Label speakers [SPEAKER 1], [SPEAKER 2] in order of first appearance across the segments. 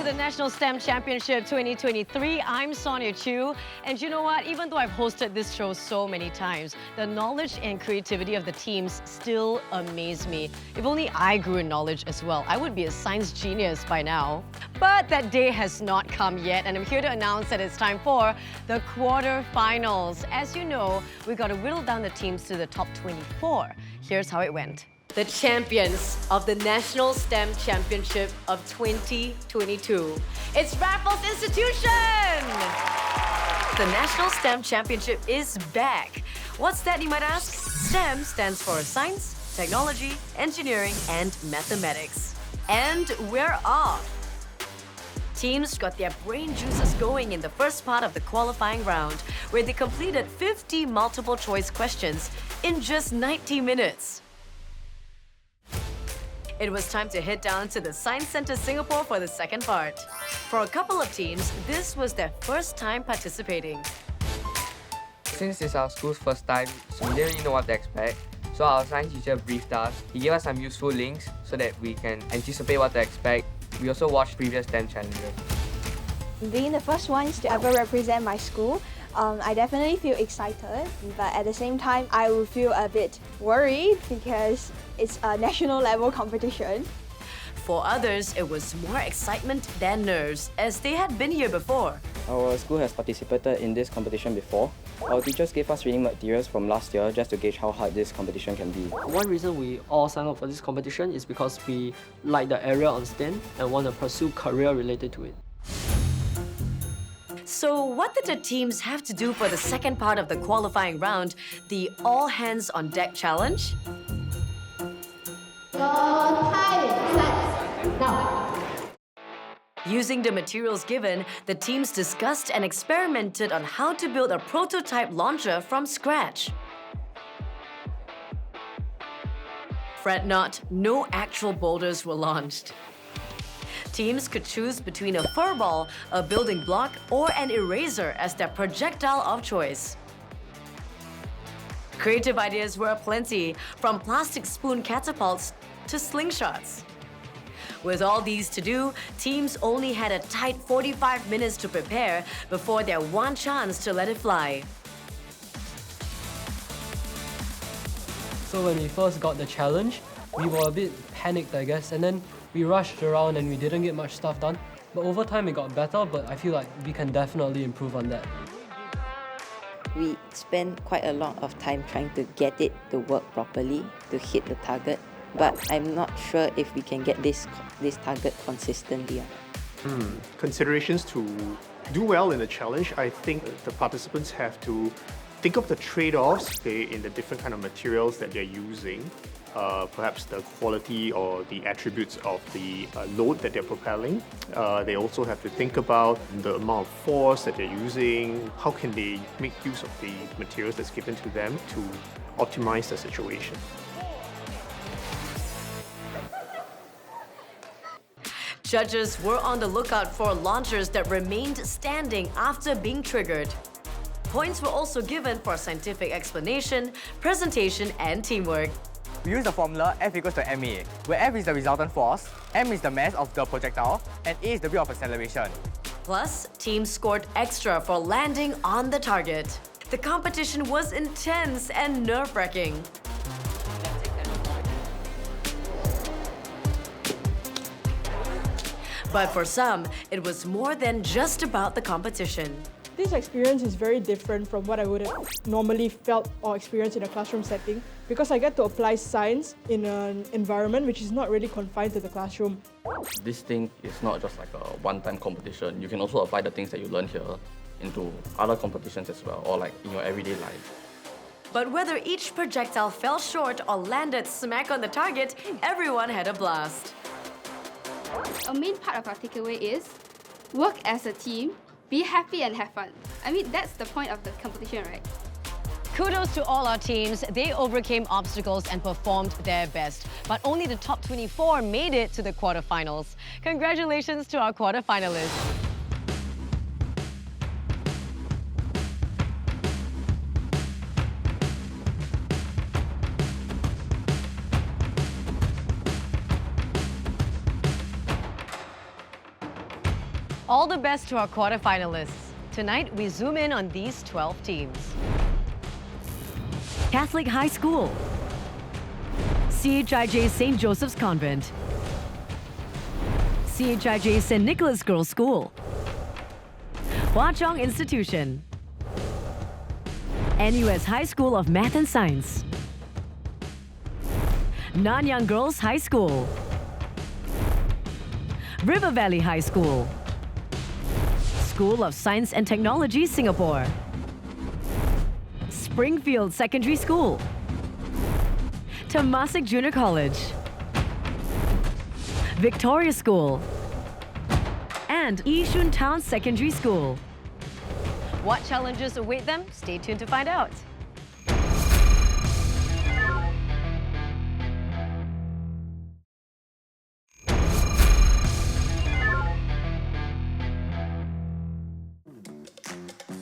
[SPEAKER 1] to the National STEM Championship 2023. I'm Sonia Chu, and you know what? Even though I've hosted this show so many times, the knowledge and creativity of the teams still amaze me. If only I grew in knowledge as well, I would be a science genius by now. But that day has not come yet, and I'm here to announce that it's time for the quarterfinals. As you know, we got to whittle down the teams to the top 24. Here's how it went. The champions of the National STEM Championship of 2022. It's Raffles Institution! The National STEM Championship is back. What's that, you might ask? STEM stands for Science, Technology, Engineering, and Mathematics. And we're off! Teams got their brain juices going in the first part of the qualifying round, where they completed 50 multiple choice questions in just 90 minutes. It was time to head down to the Science Centre Singapore for the second part. For a couple of teams, this was their first time participating.
[SPEAKER 2] Since it's our school's first time, so we didn't really know what to expect. So our science teacher briefed us. He gave us some useful links so that we can anticipate what to expect. We also watched previous STEM challenges.
[SPEAKER 3] Being the first ones to ever represent my school, I definitely feel excited, but at the same time, I will feel a bit worried because it's a national level competition.
[SPEAKER 1] For others, it was more excitement than nerves, as they had been here before.
[SPEAKER 4] Our school has participated in this competition before. Our teachers gave us reading materials from last year just to gauge how hard this competition can be.
[SPEAKER 5] One reason we all signed up for this competition is because we like the area on STEM and want to pursue career related to it.
[SPEAKER 1] So what did the teams have to do for the second part of the qualifying round, the All Hands on Deck challenge? Using the materials given, the teams discussed and experimented on how to build a prototype launcher from scratch. Fret not, no actual boulders were launched. Teams could choose between a fur ball, a building block, or an eraser as their projectile of choice. Creative ideas were aplenty, from plastic spoon catapults to slingshots. With all these to do, teams only had a tight 45 minutes to prepare before their one chance to let it fly.
[SPEAKER 5] So when we first got the challenge, we were a bit panicked, I guess, and then we rushed around and we didn't get much stuff done. But over time it got better, but I feel like we can definitely improve on that.
[SPEAKER 6] We spend quite a lot of time trying to get it to work properly, to hit the target. But I'm not sure if we can get this target consistently.
[SPEAKER 7] Considerations to do well in the challenge, I think the participants have to think of the trade-offs in the different kind of materials that they're using. Perhaps the quality or the attributes of the load that they're propelling. They also have to think about the amount of force that they're using. How can they make use of the materials that's given to them to optimize the situation?
[SPEAKER 1] Judges were on the lookout for launchers that remained standing after being triggered. Points were also given for scientific explanation, presentation, and teamwork.
[SPEAKER 8] We use the formula F equals to ma, where F is the resultant force, m is the mass of the projectile, and a is the rate of acceleration.
[SPEAKER 1] Plus, teams scored extra for landing on the target. The competition was intense and nerve-wracking. But for some, it was more than just about the competition.
[SPEAKER 9] This experience is very different from what I would have normally felt or experienced in a classroom setting because I get to apply science in an environment which is not really confined to the classroom.
[SPEAKER 10] This thing is not just like a one-time competition. You can also apply the things that you learn here into other competitions as well, or like in your everyday life.
[SPEAKER 1] But whether each projectile fell short or landed smack on the target, everyone had a blast.
[SPEAKER 11] A main part of our takeaway is work as a team, be happy and have fun. I mean, that's the point of the competition, right?
[SPEAKER 1] Kudos to all our teams. They overcame obstacles and performed their best. But only the top 24 made it to the quarterfinals. Congratulations to our quarterfinalists. All the best to our quarterfinalists. Tonight, we zoom in on these 12 teams.
[SPEAKER 12] Catholic High School, CHIJ St. Joseph's Convent, CHIJ St. Nicholas Girls' School, Hwa Chong Institution, NUS High School of Math and Science, Nanyang Girls High School, River Valley High School, School of Science and Technology, Singapore, Springfield Secondary School, Temasek Junior College, Victoria School, and Yishun Town Secondary School.
[SPEAKER 1] What challenges await them? Stay tuned to find out.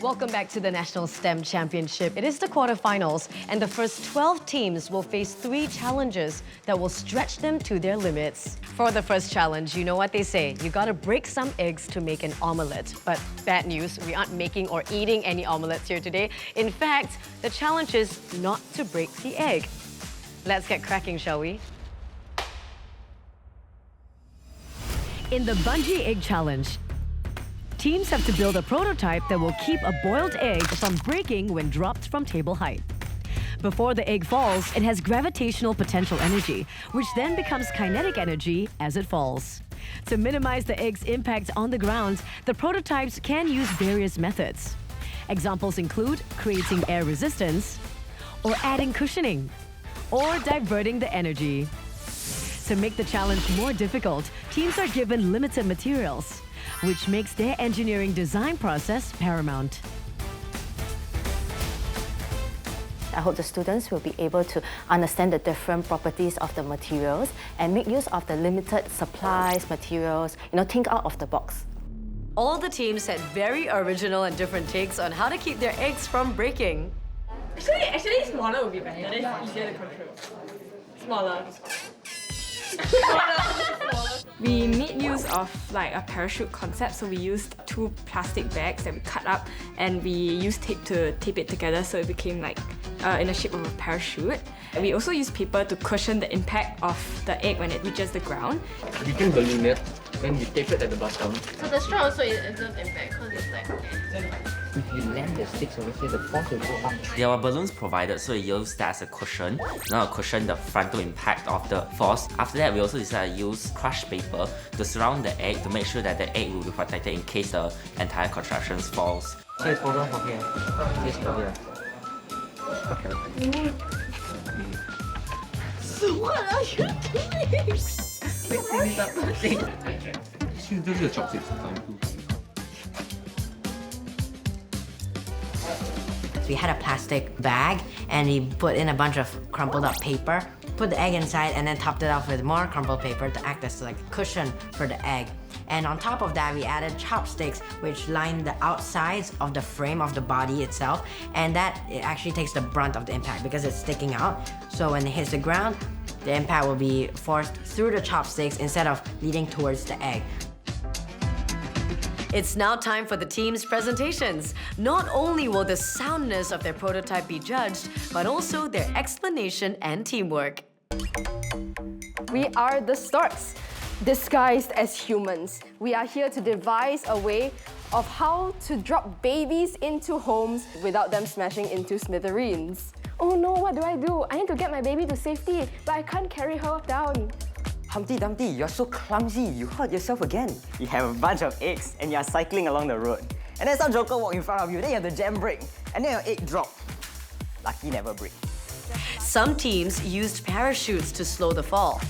[SPEAKER 1] Welcome back to the National STEM Championship. It is the quarterfinals, and the first 12 teams will face 3 challenges that will stretch them to their limits. For the first challenge, you know what they say, you gotta break some eggs to make an omelette. But bad news, we aren't making or eating any omelettes here today. In fact, the challenge is not to break the egg. Let's get cracking, shall we?
[SPEAKER 12] In the Bungee Egg Challenge, teams have to build a prototype that will keep a boiled egg from breaking when dropped from table height. Before the egg falls, it has gravitational potential energy, which then becomes kinetic energy as it falls. To minimize the egg's impact on the ground, the prototypes can use various methods. Examples include creating air resistance, or adding cushioning, or diverting the energy. To make the challenge more difficult, teams are given limited materials, which makes their engineering design process paramount.
[SPEAKER 13] I hope the students will be able to understand the different properties of the materials and make use of the limited supplies, materials, think out of the box.
[SPEAKER 1] All the teams had very original and different takes on how to keep their eggs from breaking.
[SPEAKER 14] Actually, smaller would be better. Then it's easier to control. Smaller. We made use of a parachute concept, so we used 2 plastic bags that we cut up and we used tape to tape it together so it became in the shape of a parachute. We also used paper to cushion the impact of the egg when it reaches the ground.
[SPEAKER 2] We can balloon it, then we tape it at the bottom.
[SPEAKER 14] So the straw also absorbs impact because it's
[SPEAKER 2] If you land the sticks over here, the force will go up.
[SPEAKER 15] There were balloons provided, so we used that as a cushion. Now cushion the frontal impact of the force. After that, we also decided to use crushed paper to surround the egg to make sure that the egg will be protected in case the entire construction falls.
[SPEAKER 2] So it's over from here. This from here.
[SPEAKER 14] So what are you doing?
[SPEAKER 10] Those are chopsticks.
[SPEAKER 16] We had a plastic bag and we put in a bunch of crumpled up paper, put the egg inside and then topped it off with more crumpled paper to act as a cushion for the egg. And on top of that, we added chopsticks which line the outsides of the frame of the body itself, and it actually takes the brunt of the impact because it's sticking out. So when it hits the ground, the impact will be forced through the chopsticks instead of leading towards the egg.
[SPEAKER 1] It's now time for the team's presentations. Not only will the soundness of their prototype be judged, but also their explanation and teamwork.
[SPEAKER 17] We are the storks, disguised as humans. We are here to devise a way of how to drop babies into homes without them smashing into smithereens. Oh no, what do? I need to get my baby to safety, but I can't carry her down.
[SPEAKER 18] Humpty Dumpty, you're so clumsy, you hurt yourself again. You have a bunch of eggs and you're cycling along the road. And then some joker walk in front of you, then you have the jam brake, and then your egg drop. Lucky never break.
[SPEAKER 1] Some teams used parachutes to slow the fall.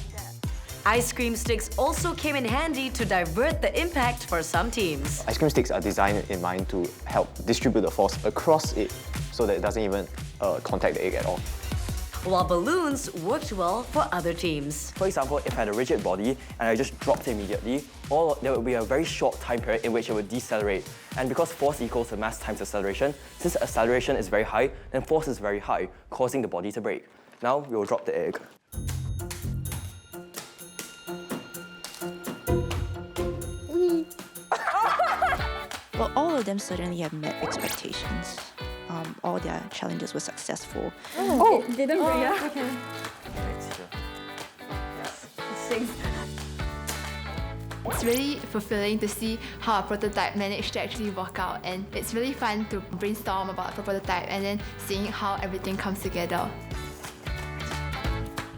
[SPEAKER 1] Ice cream sticks also came in handy to divert the impact for some teams.
[SPEAKER 19] Ice cream sticks are designed in mind to help distribute the force across it so that it doesn't even contact the egg at all.
[SPEAKER 1] While balloons worked well for other teams.
[SPEAKER 18] For example, if I had a rigid body and I just dropped it immediately, there would be a very short time period in which it would decelerate. And because force equals the mass times acceleration, since acceleration is very high, then force is very high, causing the body to break. Now we will drop the egg.
[SPEAKER 20] Well, all of them certainly have met expectations. All their challenges were successful.
[SPEAKER 17] Oh, they didn't bring it.
[SPEAKER 20] Okay.
[SPEAKER 21] It's really fulfilling to see how a prototype managed to actually work out, and it's really fun to brainstorm about the prototype and then seeing how everything comes together.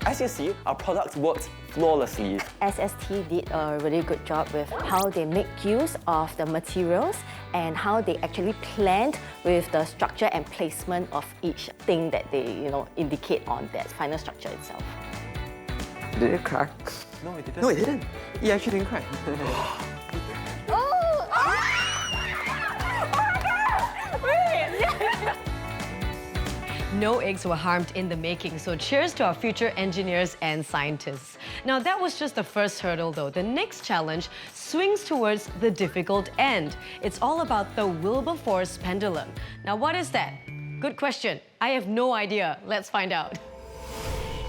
[SPEAKER 18] As you see, our product worked flawlessly.
[SPEAKER 13] SST did a really good job with how they make use of the materials and how they actually planned with the structure and placement of each thing that they indicate on that final structure itself.
[SPEAKER 2] Did it crack?
[SPEAKER 18] No, it didn't.
[SPEAKER 2] No, it didn't.
[SPEAKER 18] It actually didn't crack.
[SPEAKER 1] No eggs were harmed in the making, so cheers to our future engineers and scientists. Now that was just the first hurdle though. The next challenge swings towards the difficult end. It's all about the Wilberforce pendulum. Now what is that? Good question. I have no idea. Let's find out.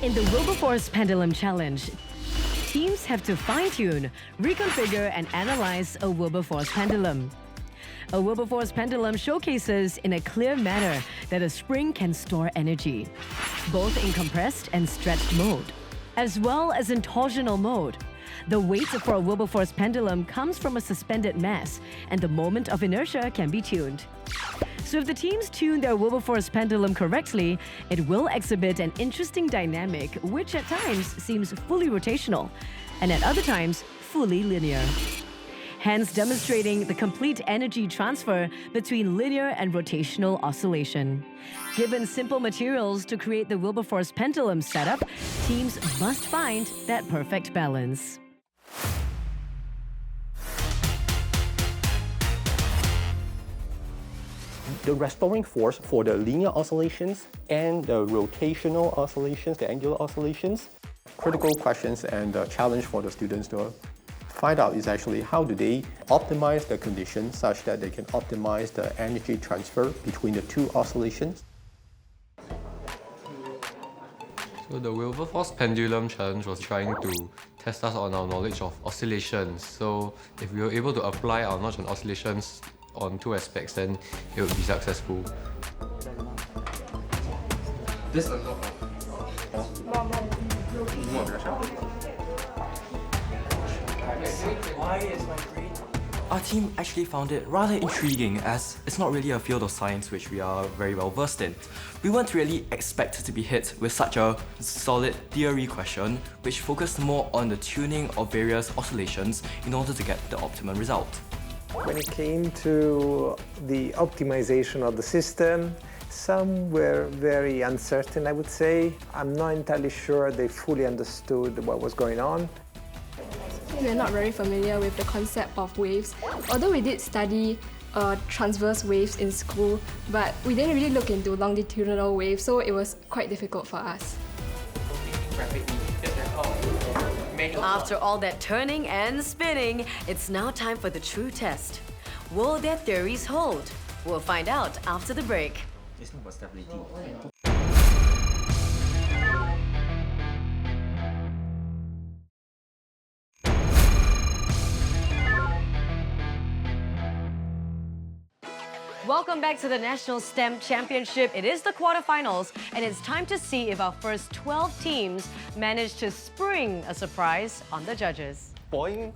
[SPEAKER 12] In the Wilberforce pendulum challenge, teams have to fine-tune, reconfigure and analyze a Wilberforce pendulum. A Wilberforce pendulum showcases in a clear manner that a spring can store energy, both in compressed and stretched mode, as well as in torsional mode. The weight for a Wilberforce pendulum comes from a suspended mass, and the moment of inertia can be tuned. So if the teams tune their Wilberforce pendulum correctly, it will exhibit an interesting dynamic which at times seems fully rotational, and at other times fully linear. Hence demonstrating the complete energy transfer between linear and rotational oscillation. Given simple materials to create the Wilberforce pendulum setup, teams must find that perfect balance.
[SPEAKER 22] The restoring force for the linear oscillations and the rotational oscillations, the angular oscillations.
[SPEAKER 19] Critical questions and the challenge for the students to find out is actually how do they optimize the conditions such that they can optimize the energy transfer between the two oscillations.
[SPEAKER 23] So the Wilberforce pendulum challenge was trying to test us on our knowledge of oscillations. So if we were able to apply our knowledge on oscillations on two aspects, then it would be successful.
[SPEAKER 2] This
[SPEAKER 24] Our team actually found it rather intriguing, as it's not really a field of science which we are very well versed in. We weren't really expected to be hit with such a solid theory question which focused more on the tuning of various oscillations in order to get the optimum result.
[SPEAKER 25] When it came to the optimization of the system, some were very uncertain, I would say. I'm not entirely sure they fully understood what was going on.
[SPEAKER 11] We're not very familiar with the concept of waves. Although we did study transverse waves in school, but we didn't really look into longitudinal waves, so it was quite difficult for us.
[SPEAKER 12] After all that turning and spinning, it's now time for the true test. Will their theories hold? We'll find out after the break.
[SPEAKER 15] It's not about stability.
[SPEAKER 1] Welcome back to the National STEM Championship. It is the quarterfinals, and it's time to see if our first 12 teams managed to spring a surprise on the judges.
[SPEAKER 22] Boing!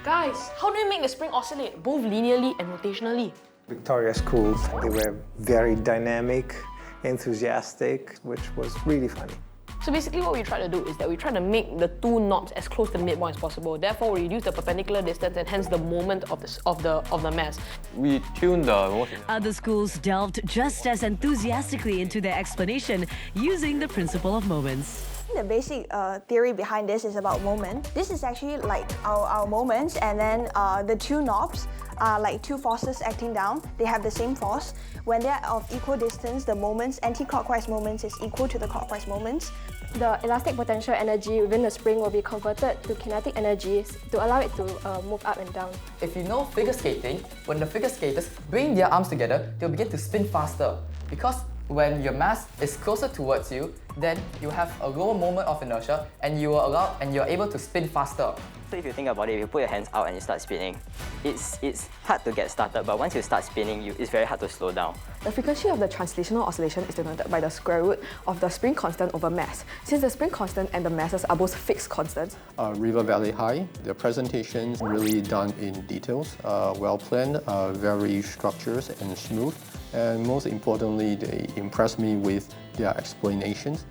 [SPEAKER 26] Guys, how do we make the spring oscillate, both linearly and rotationally?
[SPEAKER 25] Victoria schools, they were very dynamic, enthusiastic, which was really funny.
[SPEAKER 26] So basically what we try to do is that we try to make the two knobs as close to the midpoint as possible. Therefore, we reduce the perpendicular distance and hence the moment of the mass.
[SPEAKER 18] We tuned the motion.
[SPEAKER 12] Other schools delved just as enthusiastically into their explanation using the principle of moments.
[SPEAKER 3] The basic theory behind this is about moment. This is actually like our moments, and then the two knobs are like two forces acting down. They have the same force. When they're of equal distance, the moments, anti-clockwise moments, is equal to the clockwise moments.
[SPEAKER 17] The elastic potential energy within the spring will be converted to kinetic energies to allow it to move up and down.
[SPEAKER 8] If you know figure skating, when the figure skaters bring their arms together, they'll begin to spin faster. Because when your mass is closer towards you, then you have a lower moment of inertia and you're able to spin faster.
[SPEAKER 18] So if you think about it, if you put your hands out and you start spinning, it's hard to get started, but once you start spinning, it's very hard to slow down.
[SPEAKER 17] The frequency of the translational oscillation is denoted by the square root of the spring constant over mass. Since the spring constant and the masses are both fixed constants.
[SPEAKER 19] River Valley High, the presentations really done in details, well planned, very structured and smooth, and most importantly, they impressed me with their explanations.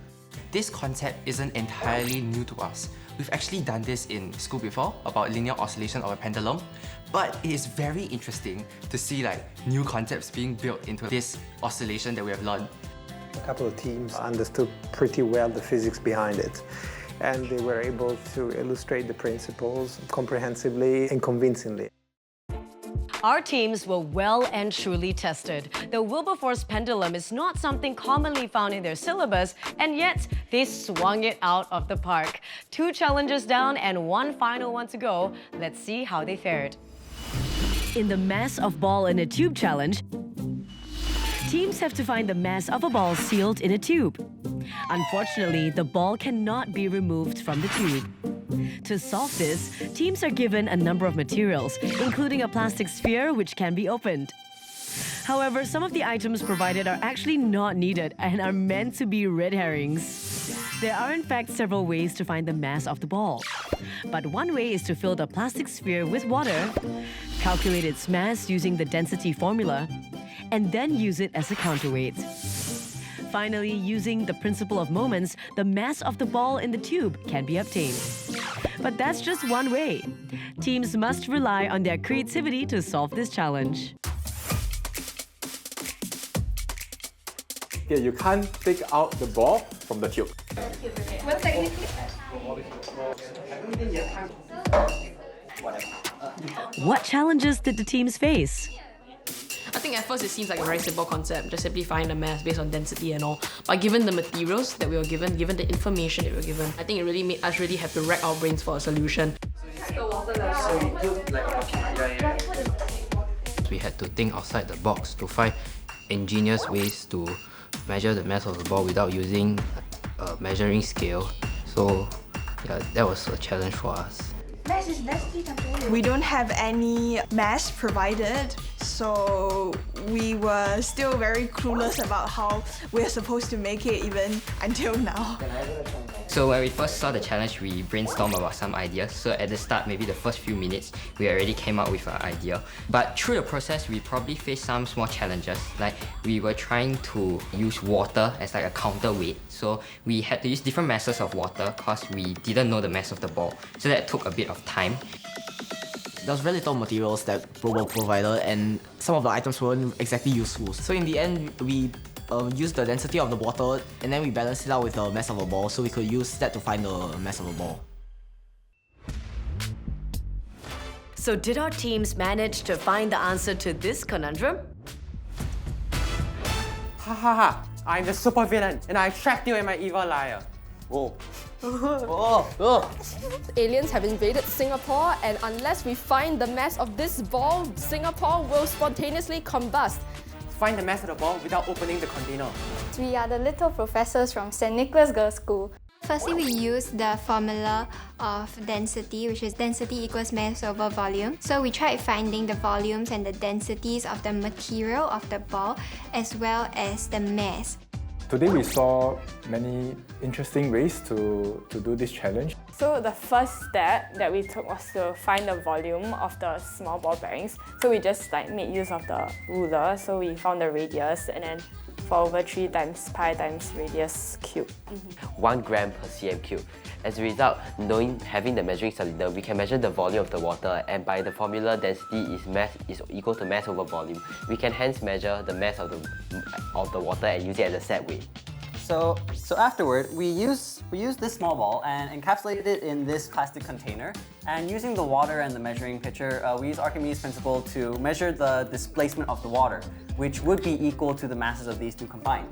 [SPEAKER 24] This concept isn't entirely new to us. We've actually done this in school before about linear oscillation of a pendulum, but it is very interesting to see new concepts being built into this oscillation that we have learned.
[SPEAKER 25] A couple of teams understood pretty well the physics behind it, and they were able to illustrate the principles comprehensively and convincingly.
[SPEAKER 1] Our teams were well and truly tested. The Wilberforce pendulum is not something commonly found in their syllabus, and yet they swung it out of the park. 2 challenges down and 1 final one to go. Let's see how they fared.
[SPEAKER 12] In the mass of ball in a tube challenge, teams have to find the mass of a ball sealed in a tube. Unfortunately, the ball cannot be removed from the tube. To solve this, teams are given a number of materials, including a plastic sphere which can be opened. However, some of the items provided are actually not needed and are meant to be red herrings. There are in fact several ways to find the mass of the ball. But one way is to fill the plastic sphere with water, calculate its mass using the density formula, and then use it as a counterweight. Finally, using the principle of moments, the mass of the ball in the tube can be obtained. But that's just one way. Teams must rely on their creativity to solve this challenge.
[SPEAKER 4] Here, you can't take out the ball from the tube.
[SPEAKER 21] Well, technically.
[SPEAKER 12] What challenges did the teams face?
[SPEAKER 26] I think at first it seems like a very simple concept, just simply find the mass based on density and all. But given the materials that we were given the information that we were given, I think it really made us really have to rack our brains for a solution.
[SPEAKER 5] We had to think outside the box to find ingenious ways to measure the mass of the ball without using a measuring scale. So yeah, that was a challenge for us.
[SPEAKER 3] We don't have any mass provided, so we were still very clueless about how we're supposed to make it even until now.
[SPEAKER 5] So when we first saw the challenge, we brainstormed about some ideas. So at the start, maybe the first few minutes, we already came up with an idea. But through the process, we probably faced some small challenges. Like we were trying to use water as like a counterweight. So we had to use different masses of water because we didn't know the mass of the ball. So that took a bit of time.
[SPEAKER 8] There was very little materials that were provided and some of the items weren't exactly useful. So in the end, we used the density of the water and then we balanced it out with the mass of a ball so we could use that to find the mass of a ball.
[SPEAKER 12] So did our teams manage to find the answer to this conundrum?
[SPEAKER 8] Ha ha ha! I'm the super villain and I trapped you in my evil liar. Whoa.
[SPEAKER 17] Aliens have invaded Singapore, and unless we find the mass of this ball, Singapore will spontaneously combust.
[SPEAKER 8] Find the mass of the ball without opening the container.
[SPEAKER 6] We are the little professors from St. Nicholas Girls' School.
[SPEAKER 7] Firstly, we use the formula of density, which is density equals mass over volume. So we tried finding the volumes and the densities of the material of the ball as well as the mass.
[SPEAKER 4] Today we saw many interesting ways to do this challenge.
[SPEAKER 9] So the first step that we took was to find the volume of the small ball bearings. So we just made use of the ruler. So we found the radius and then 4/3 times pi times radius cube.
[SPEAKER 14] 1 gram per cm cube. As a result, having the measuring cylinder, we can measure the volume of the water, and by the formula, density is equal to mass over volume. We can hence measure the mass of the water and use it as a set weight.
[SPEAKER 27] So afterward, we used this small ball and encapsulated it in this plastic container. And using the water and the measuring pitcher, we use Archimedes' principle to measure the displacement of the water, which would be equal to the masses of these two combined.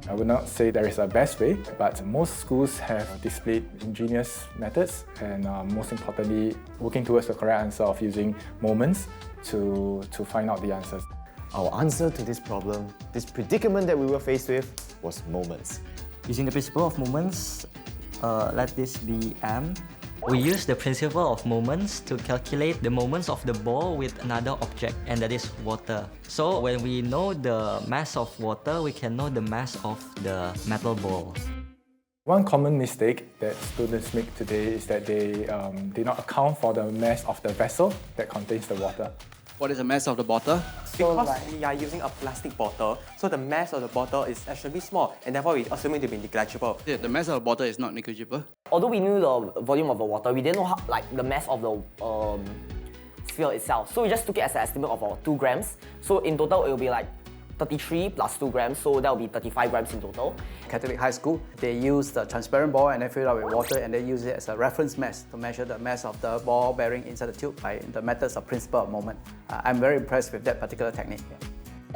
[SPEAKER 4] I would not say there is a best way, but most schools have displayed ingenious methods and most importantly, working towards the correct answer of using moments to find out the answers.
[SPEAKER 2] Our answer to this problem, this predicament that we were faced with, was moments.
[SPEAKER 10] Using the principle of moments, let this be M.
[SPEAKER 5] We use the principle of moments to calculate the moments of the ball with another object, and that is water. So when we know the mass of water, we can know the mass of the metal ball.
[SPEAKER 4] One common mistake that students make today is that they did not account for the mass of the vessel that contains the water.
[SPEAKER 11] What is the mass of the bottle?
[SPEAKER 18] Because we are using a plastic bottle, so the mass of the bottle is actually small, and therefore we assume it to be negligible.
[SPEAKER 11] The mass of the bottle is not negligible.
[SPEAKER 8] Although we knew the volume of the water, we didn't know the mass of the sphere itself. So we just took it as an estimate of 2 grams. So in total, it will be like 33 plus 2 grams, so that will be 35 grams in total.
[SPEAKER 27] Catholic high school, they use the transparent ball and they fill it up with water and they use it as a reference mass to measure the mass of the ball bearing inside the tube by the methods of principle of moment. I'm very impressed with that particular technique.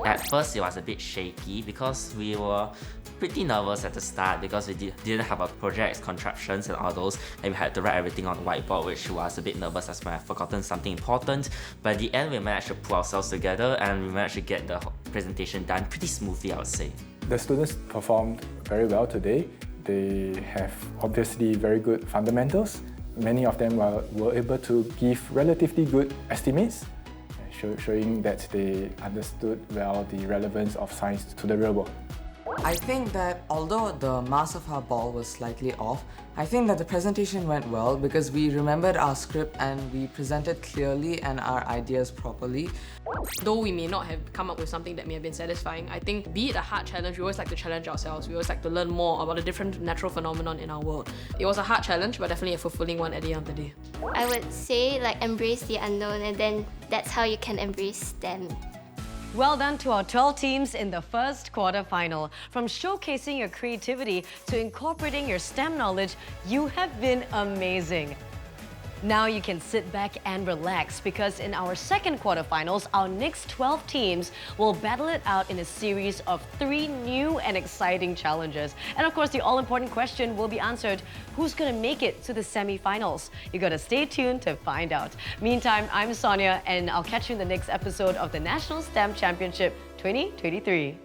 [SPEAKER 15] At first, it was a bit shaky because we were pretty nervous at the start because we didn't have a project contraptions and all those, and we had to write everything on the whiteboard, which was a bit nervous as we had forgotten something important. But at the end, we managed to pull ourselves together and we managed to get the presentation done pretty smoothly, I would say.
[SPEAKER 4] The students performed very well today. They have obviously very good fundamentals. Many of them were able to give relatively good estimates, showing that they understood well the relevance of science to the real world.
[SPEAKER 13] I think that although the mass of our ball was slightly off, I think that the presentation went well because we remembered our script and we presented clearly and our ideas properly.
[SPEAKER 26] Though we may not have come up with something that may have been satisfying, I think be it a hard challenge, we always like to challenge ourselves. We always like to learn more about the different natural phenomenon in our world. It was a hard challenge, but definitely a fulfilling one at the end of the day.
[SPEAKER 7] I would say embrace the unknown, and then that's how you can embrace STEM.
[SPEAKER 1] Well done to our 12 teams in the first quarterfinal. From showcasing your creativity to incorporating your STEM knowledge, you have been amazing. Now you can sit back and relax because in our second quarterfinals, our next 12 teams will battle it out in a series of 3 new and exciting challenges. And of course, the all-important question will be answered, who's going to make it to the semi-finals? You got to stay tuned to find out. Meantime, I'm Sonia and I'll catch you in the next episode of the National STEM Championship 2023.